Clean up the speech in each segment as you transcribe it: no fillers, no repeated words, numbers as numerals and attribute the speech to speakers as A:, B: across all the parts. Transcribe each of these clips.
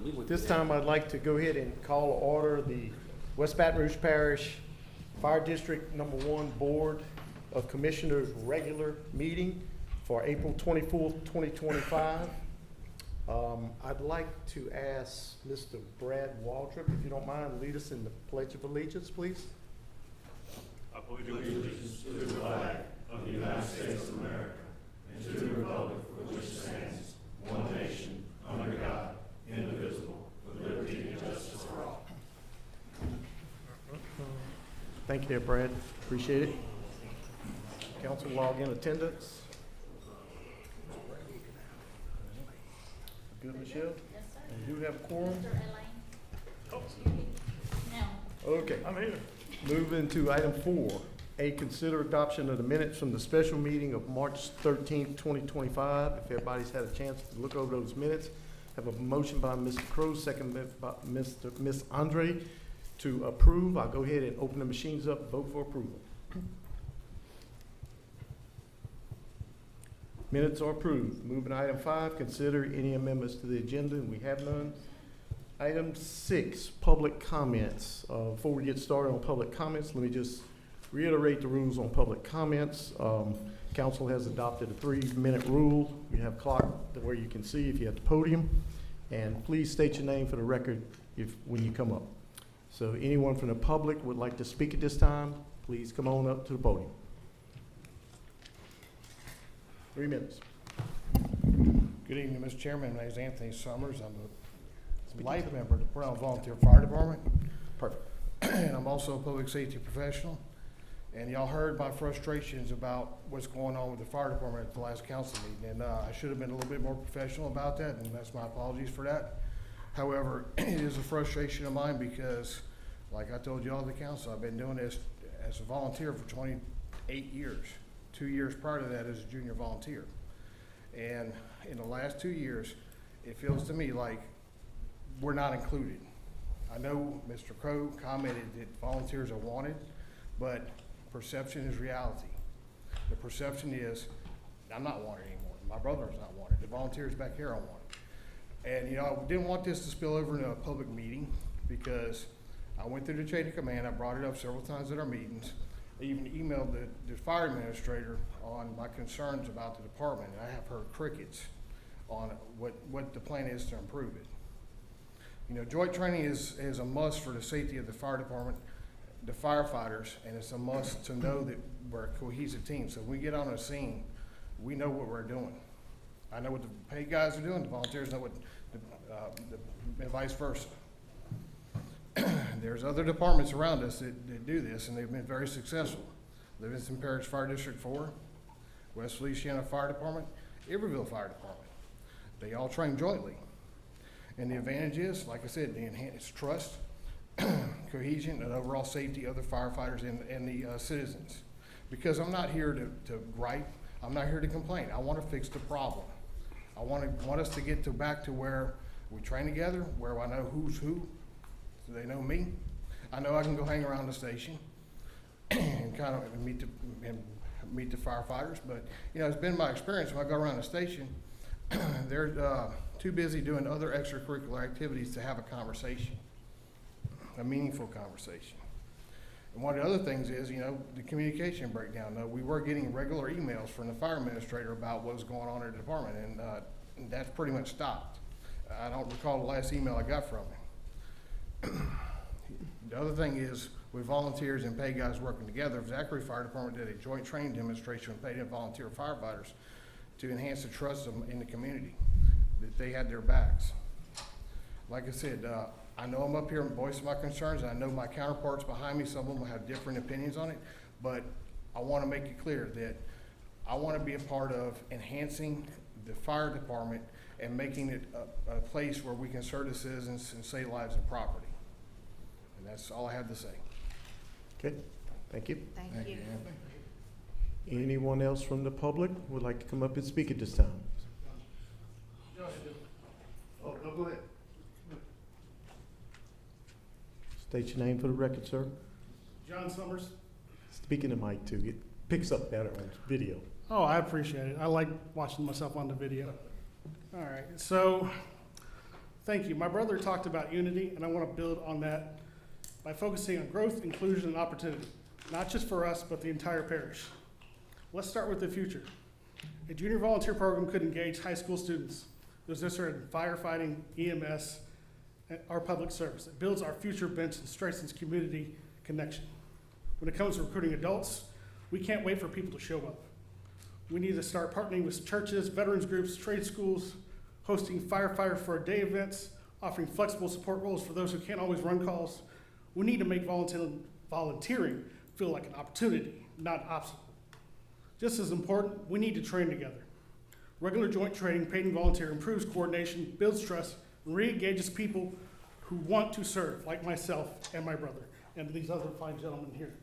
A: This time I'd like to go ahead and call to order the West Baton Rouge Parish Fire District Number 1 Board of Commissioners regular meeting for April 24th, 2025. I'd like to ask Mr. Brad Waldrop, if you don't mind, lead us in the Pledge of Allegiance, please.
B: I pledge allegiance to the flag of the United States of America and to the republic for which it stands, one nation, under God, indivisible, with liberty and justice for all.
A: Thank you there, Brad. Appreciate it. Council log in attendance. Good, Michelle?
C: Yes, sir.
A: And you have a quorum?
C: Mr. Elaine? No.
A: Okay. I'm here. Moving to item 4, A, consider adoption of the minutes from the special meeting of March 13th, 2025. If everybody's had a chance to look over those minutes, have a motion by Mr. Crowe, second by Ms. Andre to approve. I'll go ahead and open the machines up, vote for approval. Minutes are approved. Moving to item 5, consider any amendments to the agenda, and we have none. Item 6, public comments. Before we get started on public comments, let me just reiterate the rules on public comments. Council has adopted a 3-minute rule. We have clock where you can see if you're at the podium. And please state your name for the record when you come up. So anyone from the public would like to speak at this time, please come on up to the podium. 3 minutes.
D: Good evening, Mr. Chairman. My name is Anthony Summers. I'm a life member of the Brown Volunteer Fire Department.
A: Perfect.
D: And I'm also a public safety professional. And y'all heard my frustrations about what's going on with the fire department at the last council meeting. And I should have been a little bit more professional about that, and that's my apologies for that. However, it is a frustration of mine because, like I told y'all at the council, I've been doing this as a volunteer for 28 years. 2 years prior to that as a junior volunteer. And in the last 2 years, it feels to me like we're not included. I know Mr. Crowe commented that volunteers are wanted, but perception is reality. The perception is, I'm not wanted anymore. My brother's not wanted. The volunteers back here are wanted. And you know, I didn't want this to spill over into a public meeting because I went through the chain of command. I brought it up several times at our meetings. I even emailed the fire administrator on my concerns about the department, and I have heard crickets on what the plan is to improve it. You know, joint training is a must for the safety of the fire department, the firefighters, and it's a must to know that we're a cohesive team. So when we get on a scene, we know what we're doing. I know what the paid guys are doing, the volunteers know what, and vice versa. There's other departments around us that do this, and they've been very successful. Livingston Parish Fire District 4, West Feliciana Fire Department, Iberville Fire Department. They all train jointly. And the advantage is, like I said, they enhance trust, cohesion, and overall safety of the firefighters and the citizens. Because I'm not here to gripe, I'm not here to complain. I want to fix the problem. I want us to get back to where we train together, where I know who's who. So they know me. I know I can go hang around the station and kind of meet the firefighters. But you know, it's been my experience when I go around the station, they're too busy doing other extracurricular activities to have a conversation, a meaningful conversation. And one of the other things is, you know, the communication breakdown. We were getting regular emails from the fire administrator about what was going on in the department, and that's pretty much stopped. I don't recall the last email I got from him. The other thing is, with volunteers and paid guys working together, Zachary Fire Department did a joint training demonstration with paid and volunteer firefighters to enhance the trust in the community, that they had their backs. Like I said, I know I'm up here and voicing my concerns, and I know my counterparts behind me, some of them have different opinions on it, but I want to make it clear that I want to be a part of enhancing the fire department and making it a place where we can serve the citizens and save lives and property. And that's all I have to say.
A: Okay, thank you.
C: Thank you.
A: Anyone else from the public would like to come up and speak at this time?
D: Oh, no, go ahead.
A: State your name for the record, sir.
E: John Summers.
A: Speak in the mic too. It picks up better on video.
E: Oh, I appreciate it. I like watching myself on the video. All right, so Thank you. My brother talked about unity, and I want to build on that by focusing on growth, inclusion, and opportunity, not just for us, but the entire parish. Let's start with the future. A junior volunteer program could engage high school students, those interested in firefighting, EMS, and our public service. It builds our future bench and strengthens community connection. When it comes to recruiting adults, we can't wait for people to show up. We need to start partnering with churches, veterans groups, trade schools, hosting firefighter for a day events, offering flexible support roles for those who can't always run calls. We need to make volunteering feel like an opportunity, not an obstacle. Just as important, we need to train together. Regular joint training, paid and volunteer, improves coordination, builds trust, and re-engages people who want to serve, like myself and my brother, and these other fine gentlemen here.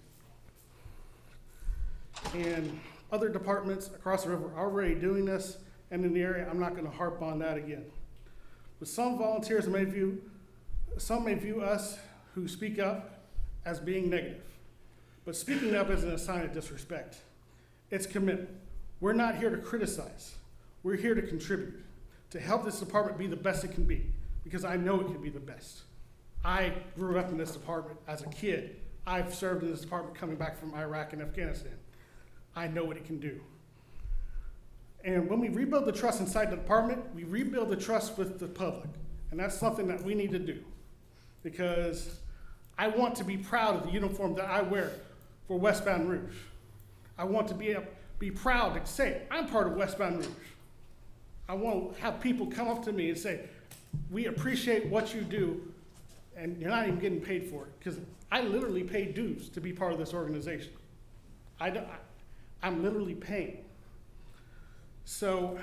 E: And other departments across the river are already doing this, and in the area, I'm not gonna harp on that again. But some volunteers may view us who speak up as being negative. But speaking up isn't a sign of disrespect. It's commitment. We're not here to criticize. We're here to contribute, to help this department be the best it can be, because I know it can be the best. I grew up in this department as a kid. I've served in this department coming back from Iraq and Afghanistan. I know what it can do. And when we rebuild the trust inside the department, we rebuild the trust with the public. And that's something that we need to do, because I want to be proud of the uniform that I wear for West Baton Rouge. I want to be proud to say, I'm part of West Baton Rouge. I want to have people come up to me and say, we appreciate what you do, and you're not even getting paid for it, because I literally pay dues to be part of this organization. I'm literally paying. So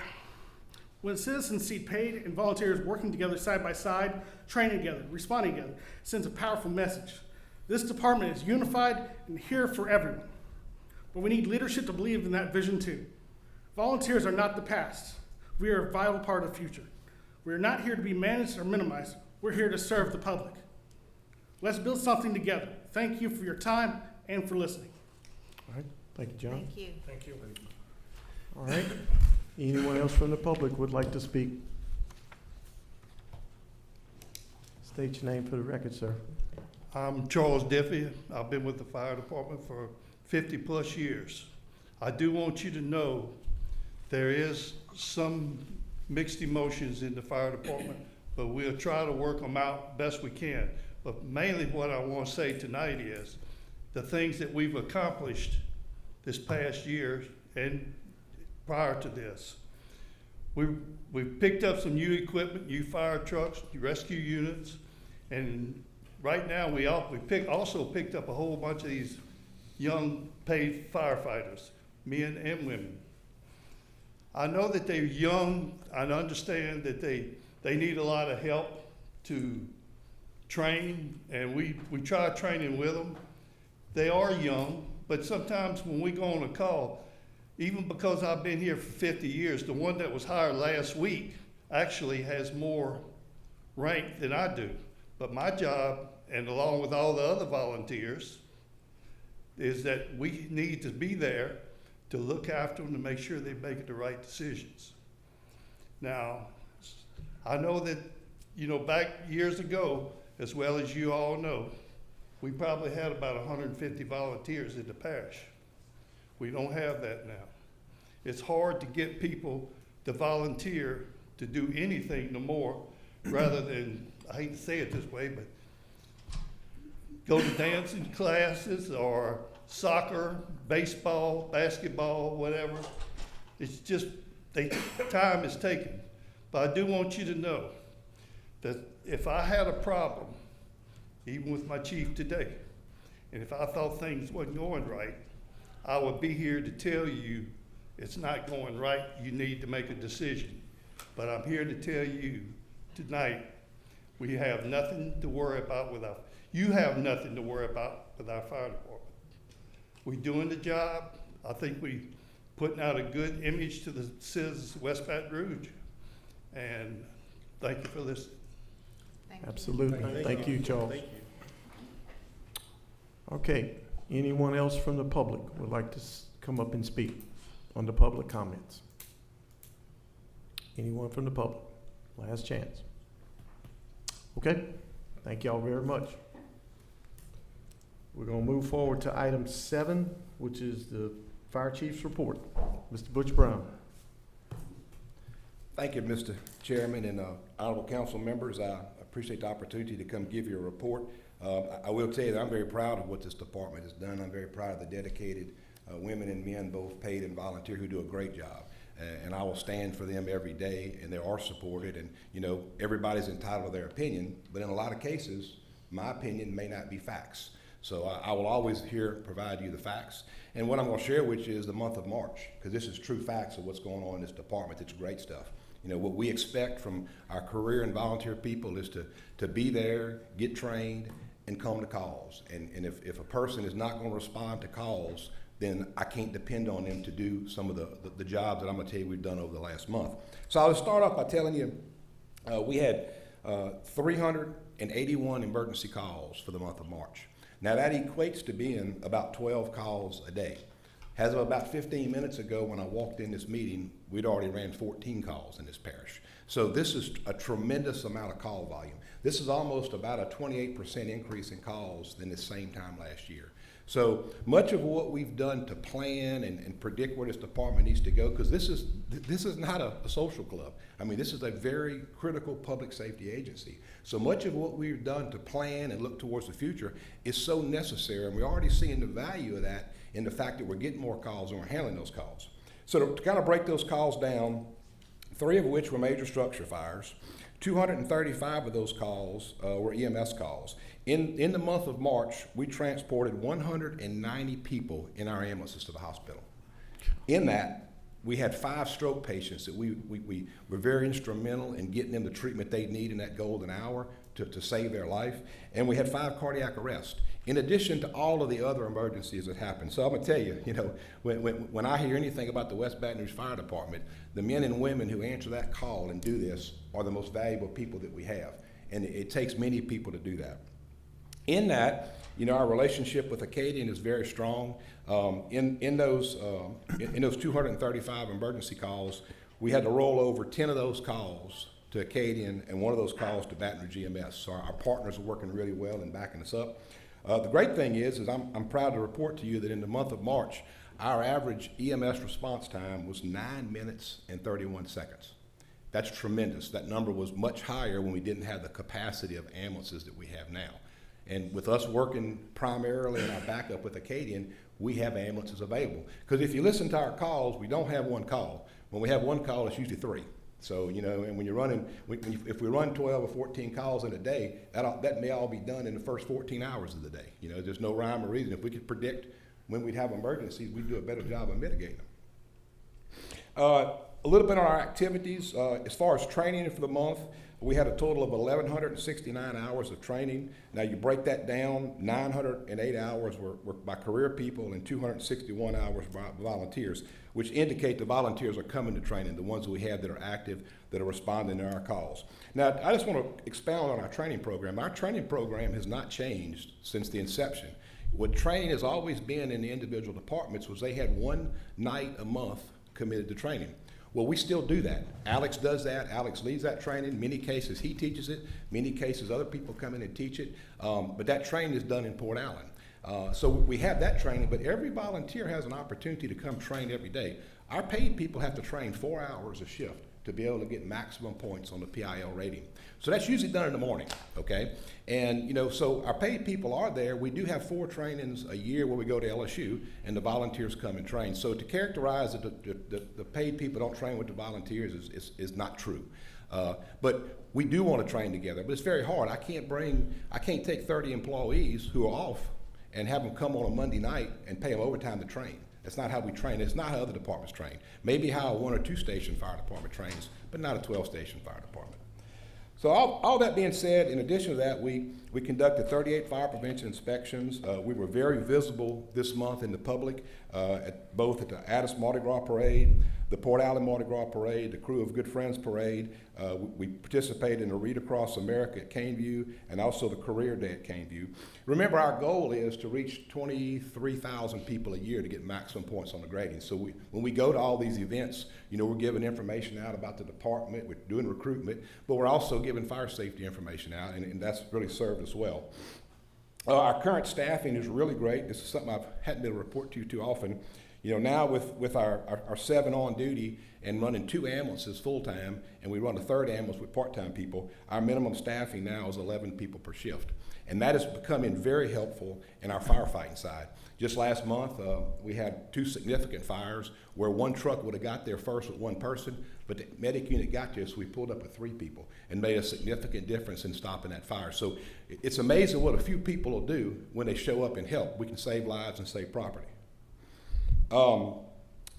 E: when citizens see paid and volunteers working together side by side, training together, responding together, it sends a powerful message. This department is unified and here for everyone. But we need leadership to believe in that vision too. Volunteers are not the past. We are a vital part of the future. We are not here to be managed or minimized. We're here to serve the public. Let's build something together. Thank you for your time and for listening.
A: All right, thank you, John.
C: Thank you.
E: Thank you.
A: All right, anyone else from the public would like to speak? State your name for the record, sir.
F: I'm Charles Diffie. I've been with the fire department for 50+ years. I do want you to know there is some mixed emotions in the fire department, but we'll try to work them out best we can. But mainly what I want to say tonight is the things that we've accomplished this past year and prior to this. We've picked up some new equipment, new fire trucks, rescue units, and right now we also picked up a whole bunch of these young paid firefighters, men and women. I know that they're young. I understand that they need a lot of help to train, and we try training with them. They are young, but sometimes when we go on a call, even because I've been here for 50 years, the one that was hired last week actually has more rank than I do. But my job, and along with all the other volunteers, is that we need to be there to look after them to make sure they're making the right decisions. Now, I know that, back years ago, as well as you all know, we probably had about 150 volunteers in the parish. We don't have that now. It's hard to get people to volunteer to do anything no more, rather than, I hate to say it this way, but go to dancing classes or soccer, baseball, basketball, whatever. It's just, time is taken. But I do want you to know that if I had a problem, even with my chief today, and if I thought things wasn't going right, I would be here to tell you it's not going right, you need to make a decision. But I'm here to tell you tonight, we have nothing to worry about you have nothing to worry about with our fire department. We're doing the job. I think we're putting out a good image to the citizens of West Baton Rouge. And thank you for listening.
C: Thank you.
A: Absolutely. Thank you, Charles.
E: Thank you.
A: Okay, anyone else from the public would like to come up and speak on the public comments? Anyone from the public? Last chance. Okay, thank y'all very much. We're gonna move forward to item 7, which is the fire chief's report. Mr. Butch Brown.
G: Thank you, Mr. Chairman and honorable council members. I appreciate the opportunity to come give you a report. I will tell you that I'm very proud of what this department has done. I'm very proud of the dedicated women and men, both paid and volunteer, who do a great job. And I will stand for them every day, and they are supported. And, you know, everybody's entitled to their opinion, but in a lot of cases, my opinion may not be facts. So I will always here provide you the facts. And what I'm going to share with you is the month of March, because this is true facts of what's going on in this department. It's great stuff. You know, what we expect from our career and volunteer people is to be there, get trained, and come to calls. And if a person is not going to respond to calls, then I can't depend on them to do some of the jobs that I'm going to tell you we've done over the last month. So I'll start off by telling you we had 381 emergency calls for the month of March. Now that equates to being about 12 calls a day. As of about 15 minutes ago when I walked in this meeting, we'd already ran 14 calls in this parish. So this is a tremendous amount of call volume. This is almost about a 28% increase in calls than the same time last year. So much of what we've done to plan and predict where this department needs to go, because this is not a social club. I mean, this is a very critical public safety agency. So much of what we've done to plan and look towards the future is so necessary, and we're already seeing the value of that in the fact that we're getting more calls and we're handling those calls. So to kind of break those calls down, 3 of which were major structure fires, 235 of those calls were EMS calls. In the month of March, we transported 190 people in our ambulances to the hospital. In that, we had 5 stroke patients that we were very instrumental in getting them the treatment they need in that golden hour to save their life. And we had 5 cardiac arrests, in addition to all of the other emergencies that happened. So I'm gonna tell you, you know, when I hear anything about the West Baton Rouge Fire Department, the men and women who answer that call and do this are the most valuable people that we have. And it takes many people to do that. In that, you know, our relationship with Acadian is very strong. In those 235 emergency calls, we had to roll over 10 of those calls to Acadian and 1 of those calls to Baton Rouge EMS. So our partners are working really well in backing us up. The great thing is I'm proud to report to you that in the month of March, our average EMS response time was 9 minutes and 31 seconds. That's tremendous. That number was much higher when we didn't have the capacity of ambulances that we have now. And with us working primarily in our backup with Acadian, we have ambulances available. Because if you listen to our calls, we don't have 1 call. When we have 1 call, it's usually 3. So, you know, and when you're running, if we run 12 or 14 calls in a day, that may all be done in the first 14 hours of the day. You know, there's no rhyme or reason. If we could predict when we'd have emergencies, we'd do a better job of mitigating them. A little bit on our activities. As far as training for the month, we had a total of 1,169 hours of training. Now you break that down, 908 hours were by career people and 261 hours by volunteers, which indicate the volunteers are coming to training, the ones that we have that are active, that are responding to our calls. Now, I just want to expound on our training program. Our training program has not changed since the inception. What training has always been in the individual departments was they had 1 night a month committed to training. Well, we still do that. Alex does that. Alex leads that training. Many cases he teaches it. Many cases other people come in and teach it. But that training is done in Port Allen. So we have that training, but every volunteer has an opportunity to come train every day. Our paid people have to train 4 hours a shift to be able to get maximum points on the PIL rating. So that's usually done in the morning, okay? And, you know, so our paid people are there. We do have 4 trainings a year where we go to LSU and the volunteers come and train. So to characterize that the paid people don't train with the volunteers is not true. But we do want to train together, but it's very hard. I can't take 30 employees who are off and have them come on a Monday night and pay them overtime to train. That's not how we train. It's not how other departments train. Maybe how a 1 or 2 station fire department trains, but not a 12 station fire department. So all that being said, in addition to that, we conducted 38 fire prevention inspections. We were very visible this month in the public, both at the Addis Mardi Gras Parade, the Port Allen Mardi Gras Parade, the Crew of Good Friends Parade. We participated in the Read Across America at Caneview and also the Career Day at Caneview. Remember, our goal is to reach 23,000 people a year to get maximum points on the grading. So when we go to all these events, you know, we're giving information out about the department, we're doing recruitment, but we're also giving fire safety information out, and that's really served us well. Our current staffing is really great. This is something I hadn't been able to report to you too often. You know, now with our 7 on duty and running 2 ambulances full-time, and we run a 3rd ambulance with part-time people, our minimum staffing now is 11 people per shift. And that is becoming very helpful in our firefighting side. Just last month, we had 2 significant fires where 1 truck would have got there first with 1 person, but the medic unit got there, so we pulled up with 3 people and made a significant difference in stopping that fire. So it's amazing what a few people will do when they show up and help. We can save lives and save property.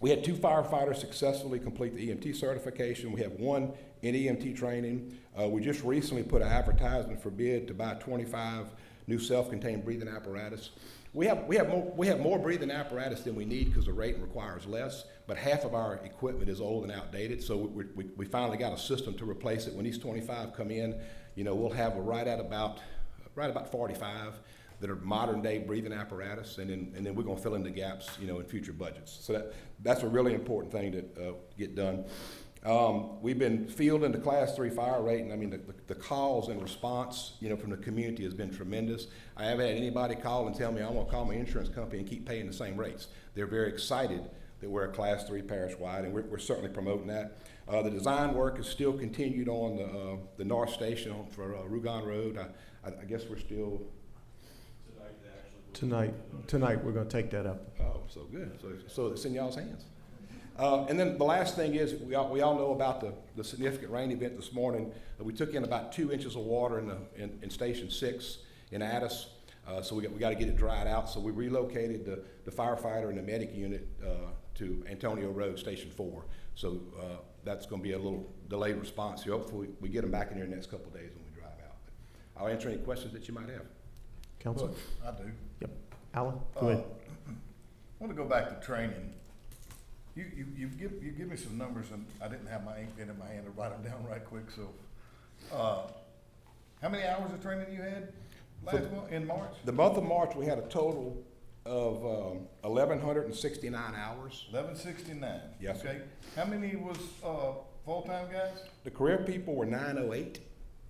G: We had 2 firefighters successfully complete the EMT certification. We have 1 in EMT training. We just recently put an advertisement for bid to buy 25 new self-contained breathing apparatus. We have more breathing apparatus than we need because the rating requires less, but half of our equipment is old and outdated, so we finally got a system to replace it. When these 25 come in, you know, we'll have right about 45 that are modern day breathing apparatus, and then we're gonna fill in the gaps, you know, in future budgets. So that's a really important thing to get done. We've been fielding the Class 3 fire rating. I mean, the calls and response, you know, from the community has been tremendous. I haven't had anybody call and tell me I'm gonna call my insurance company and keep paying the same rates. They're very excited that we're a Class 3 parish-wide, and we're certainly promoting that. The design work is still continued on the North Station for Rougon Road. I guess we're still...
A: Tonight we're going to take that up.
G: Oh, so good. So it's in y'all's hands. And then the last thing is, we all know about the significant rain event this morning. We took in about 2 inches of water in Station 6 in Addis. So we got to get it dried out. So we relocated the firefighter and the medic unit to Antonio Road, Station 4. So that's going to be a little delayed response here. Hopefully we get them back in here in the next couple of days when we drive out. I'll answer any questions that you might have.
A: Council?
H: I do.
A: Yep. Alan, go ahead.
H: I want to go back to training. You give me some numbers, and I didn't have my ink pen in my hand to write them down right quick. So, how many hours of training you had last month in March?
G: The month of March, we had a total of 1,169 hours.
H: 1169.
G: Yes, sir.
H: Okay. How many was full-time guys?
G: The career people were 908.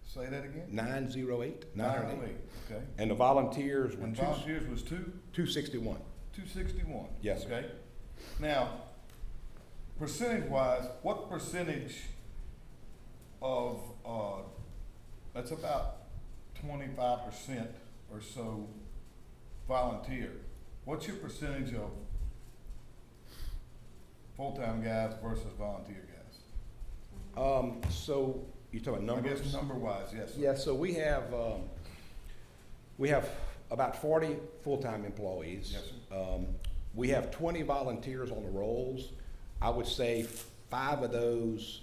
H: Say that again.
G: 908.
H: 908. Okay.
G: And the volunteers were
H: And volunteers was
G: 261.
H: 261.
G: Yes, sir.
H: Okay. Now, percentage-wise, what percentage of that's about 25% or so volunteer. What's your percentage of full-time guys versus volunteer guys?
G: So you talk about numbers?
H: I guess number-wise, yes.
G: Yeah. So we have about 40 full-time employees.
H: Yes, sir.
G: We have 20 volunteers on the rolls. I would say 5 of those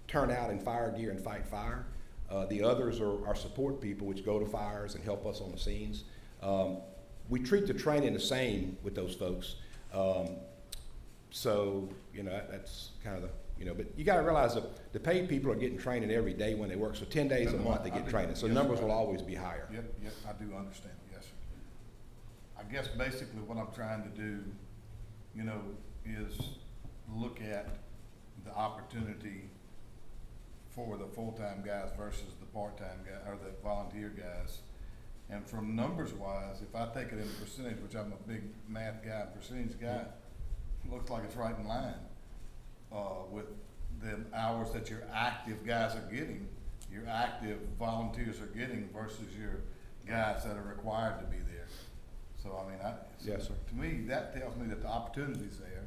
G: turn out in fire gear and fight fire. The others are our support people, which go to fires and help us on the scenes. We treat the training the same with those folks. So, you know, that's kind of the, you know, but you got to realize that the paid people are getting training every day when they work. So 10 days a month they get training. So numbers will always be higher.
H: Yep, I do understand, yes, sir. I guess basically what I'm trying to do, you know, is look at the opportunity for the full-time guys versus the part-time guy or the volunteer guys. And from numbers wise, if I take it in percentage, which I'm a big math guy, percentage guy, looks like it's right in line with the hours that your active guys are getting, your active volunteers are getting versus your guys that are required to be there. So I mean,
G: Yes, sir.
H: To me, that tells me that the opportunity's there.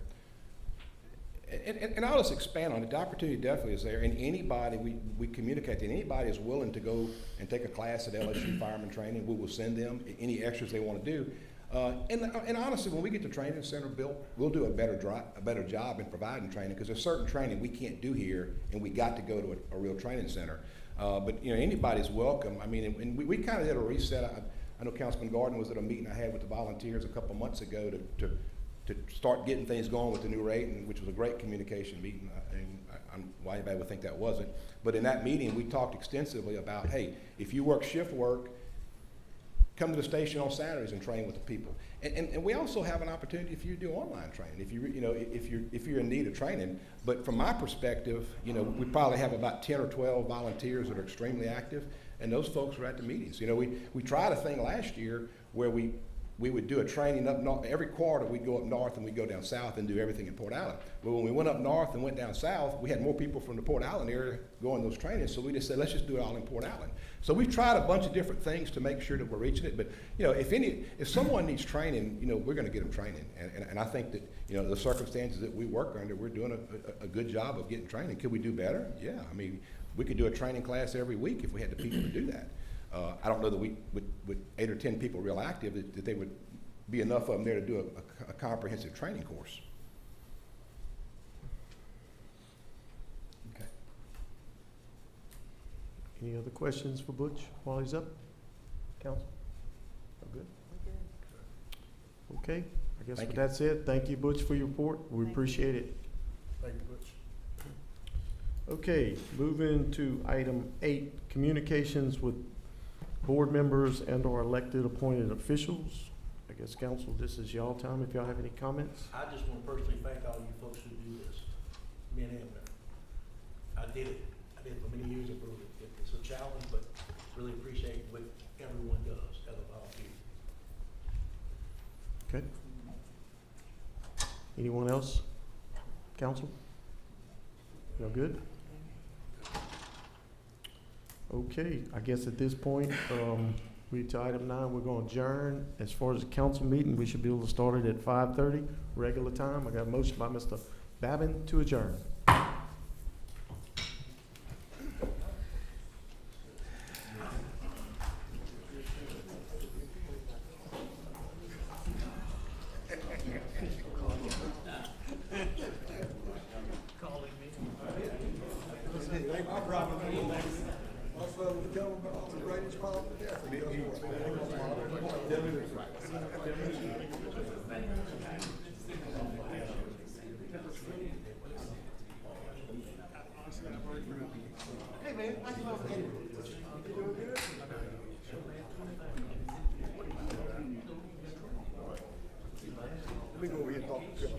G: And I'll just expand on it. The opportunity definitely is there. And anybody, we communicate that anybody is willing to go and take a class at LSU Fireman Training, we will send them any extras they want to do. And honestly, when we get the training center built, we'll do a better job in providing training, because there's certain training we can't do here, and we got to go to a real training center. But you know, anybody's welcome. I mean, and we kind of did a reset. I know Councilman Gordon was at a meeting I had with the volunteers a couple months ago to start getting things going with the new rate, and which was a great communication meeting. Why anybody would think that wasn't. But in that meeting, we talked extensively about, hey, if you work shift work, come to the station on Saturdays and train with the people. And we also have an opportunity if you do online training, if if you're in need of training. But from my perspective, we probably have about 10 or 12 volunteers that are extremely active, and those folks are at the meetings. We tried a thing last year where we would do a training up north. Every quarter we'd go up north and we'd go down south and do everything in Port Allen. But when we went up north and went down south, we had more people from the Port Allen area going those trainings, so we just said, let's just do it all in Port Allen. So we've tried a bunch of different things to make sure that we're reaching it. But if someone needs training, we're going to get them training. And I think that the circumstances that we work under, we're doing a good job of getting training. Could we do better? Yeah. I mean, we could do a training class every week if we had the people to do that. I don't know that we, with 8 or 10 people real active, that they would be enough of them there to do a comprehensive training course. Okay.
A: Any other questions for Butch while he's up? Council? All good? Okay, I guess with that said, thank you, Butch, for your report. We appreciate it.
D: Thank you, Butch.
A: Okay, moving to item 8, communications with board members and or elected appointed officials. I guess, council, this is y'all time if y'all have any comments.
I: I just want to personally thank all you folks who do this, men and women. I did it for many years. It's a challenge, but really appreciate what everyone does as a volunteer.
A: Okay. Anyone else? Council? Y'all good? Okay, I guess at this point, we to item 9, we're going to adjourn. As far as the council meeting, we should be able to start it at 5:30, regular time. I got a motion by Mr. Babin to adjourn.
E: Hey man, how you doing? You doing good? Let me go over here and talk to Phil.